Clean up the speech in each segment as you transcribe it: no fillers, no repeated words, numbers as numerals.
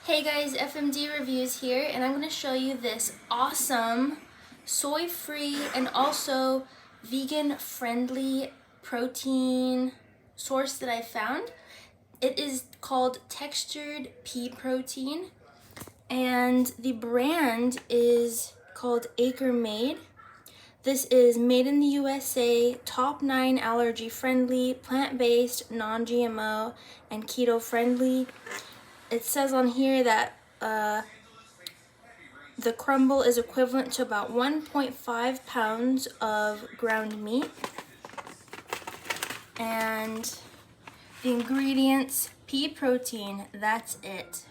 Hey guys, FMD Reviews here, and I'm going to show you this awesome soy-free and also vegan-friendly protein source that I found. It is called Textured Pea Protein, and the brand is called Acre Made. This is made in the USA, top 9 allergy-friendly, plant-based, non-GMO, and keto-friendly. It says on here that the crumble is equivalent to about 1.5 pounds of ground meat. And the ingredients, pea protein, that's it.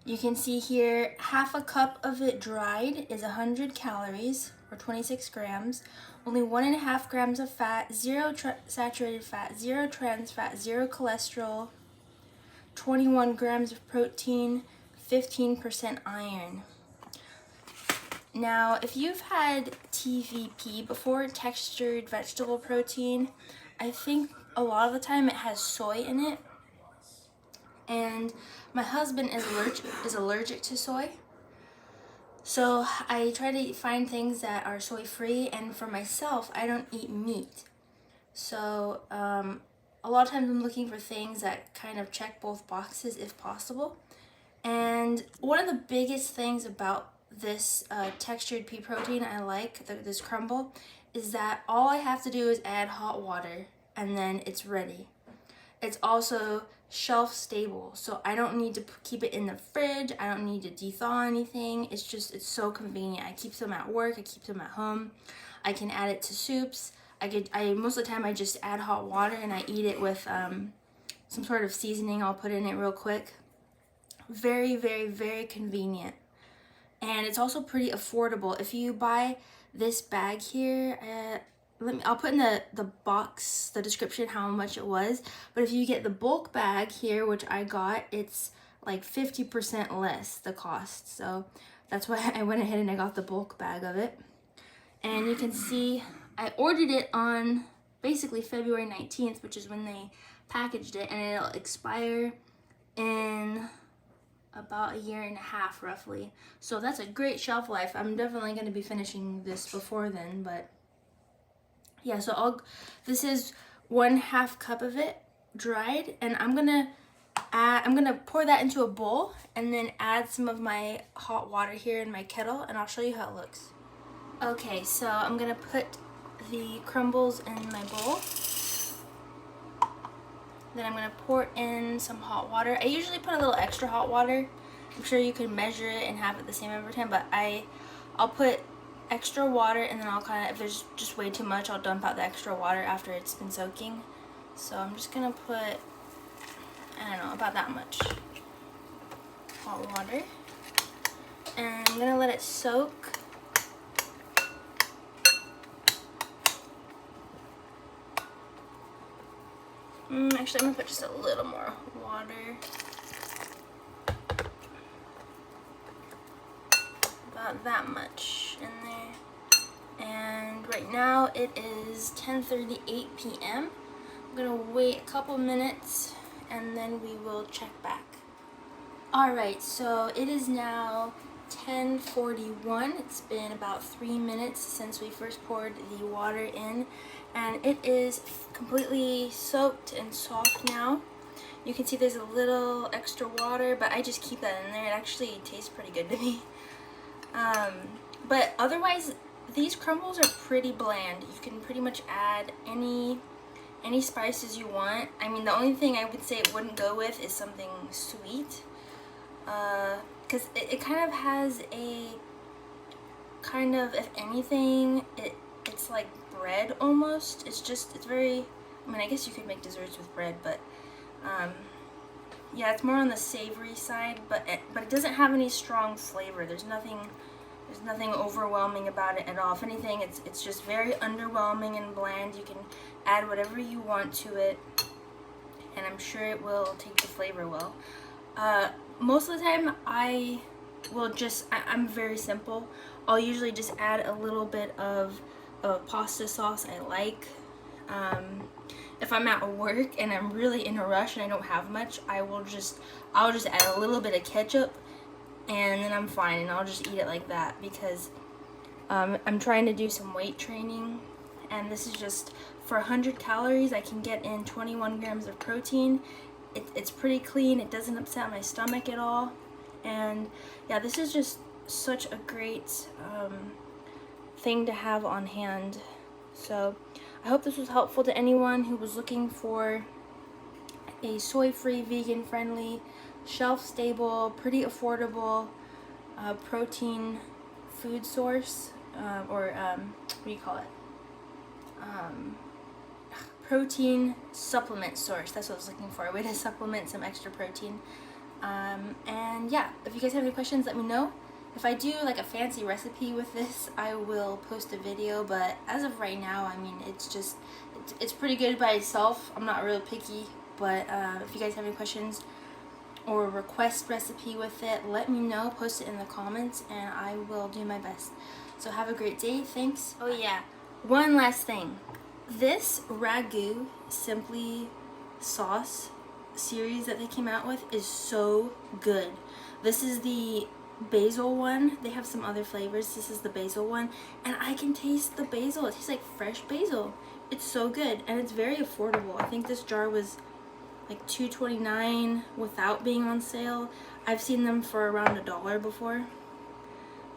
You can see here, half a cup of it dried is 100 calories, or 26 grams. Only 1.5 grams of fat, 0 saturated fat, 0 trans fat, 0 cholesterol, 21 grams of protein, 15% iron. Now, if you've had TVP before, textured vegetable protein, I think a lot of the time it has soy in it. And my husband is allergic to soy. So I try to find things that are soy-free, and for myself, I don't eat meat. So a lot of times I'm looking for things that kind of check both boxes if possible. And one of the biggest things about this textured pea protein I like, this crumble, is that all I have to do is add hot water and then it's ready. It's also shelf stable, so I don't need to keep it in the fridge. I don't need to de-thaw anything. It's so convenient. I keep them at work, I keep them at home. I can add it to soups. Most of the time I just add hot water and I eat it with some sort of seasoning I'll put in it real quick. Very, very, very convenient. And it's also pretty affordable. If you buy this bag here, I'll put in the box, the description, how much it was. But if you get the bulk bag here, which I got, it's like 50% less the cost. So that's why I went ahead and I got the bulk bag of it. And you can see I ordered it on basically February 19th, which is when they packaged it, and it'll expire in about 1.5 years roughly. So that's a great shelf life. I'm definitely going to be finishing this before then, but yeah, so this is 1/2 cup of it dried, and I'm gonna pour that into a bowl and then add some of my hot water here in my kettle, and I'll show you how it looks. Okay, so I'm gonna put the crumbles in my bowl. Then I'm gonna pour in some hot water. I usually put a little extra hot water. I'm sure you can measure it and have it the same every time, but I'll put extra water, and then I'll if there's just way too much, I'll dump out the extra water after it's been soaking. So I'm just gonna put, I don't know, about that much hot water. And I'm gonna let it soak. Actually, I'm gonna put just a little more water. About that much in there. And right now it is 10:38 p.m. I'm gonna wait a couple minutes and then we will check back. Alright, so it is now 10:41. It's been about 3 minutes since we first poured the water in, and it is completely soaked and soft now. You can see there's a little extra water, but I just keep that in there. It actually tastes pretty good to me. But otherwise, these crumbles are pretty bland. You can pretty much add any spices you want. I mean, the only thing I would say it wouldn't go with is something sweet. Because it kind of has a if anything, it's like bread almost. It's very, I mean, I guess you could make desserts with bread, but yeah, it's more on the savory side, but it doesn't have any strong flavor. There's nothing overwhelming about it at all. If anything, it's just very underwhelming and bland. You can add whatever you want to it, and I'm sure it will take the flavor well. Most of the time I'm very simple. I'll usually just add a little bit of pasta sauce I like. if I'm at work and I'm really in a rush and I don't have much, I'll just add a little bit of ketchup, and then I'm fine, and I'll just eat it like that, because I'm trying to do some weight training, and this is just for 100 calories. I can get in 21 grams of protein. It's pretty clean. It doesn't upset my stomach at all, and yeah, this is just such a great thing to have on hand. So I hope this was helpful to anyone who was looking for a soy-free, vegan-friendly, shelf-stable, pretty affordable protein food source, or what do you call it? Protein supplement source. That's what I was looking for, a way to supplement some extra protein. And yeah, if you guys have any questions, let me know. If I do like a fancy recipe with this, I will post a video, but as of right now, I mean, it's pretty good by itself. I'm not real picky, but if you guys have any questions or request recipe with it, let me know. Post it in the comments and I will do my best. So have a great day. Thanks. Oh yeah, one last thing. This ragu simply sauce series that they came out with is so good. This is the basil one. They have some other flavors. This is the basil one, and I can taste the basil. It tastes like fresh basil. It's so good, and it's very affordable. I think this jar was like $2.29 without being on sale. I've seen them for around $1 before.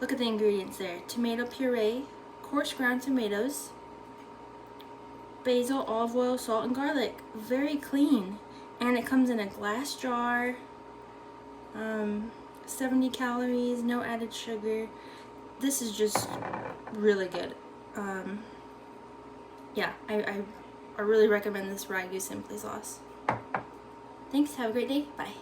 Look at the ingredients there. Tomato puree, coarse ground tomatoes, basil, olive oil, salt, and garlic. Very clean. And it comes in a glass jar. 70 calories, no added sugar. This is just really good. Yeah, I really recommend this ragu simply sauce. Thanks, have a great day, bye.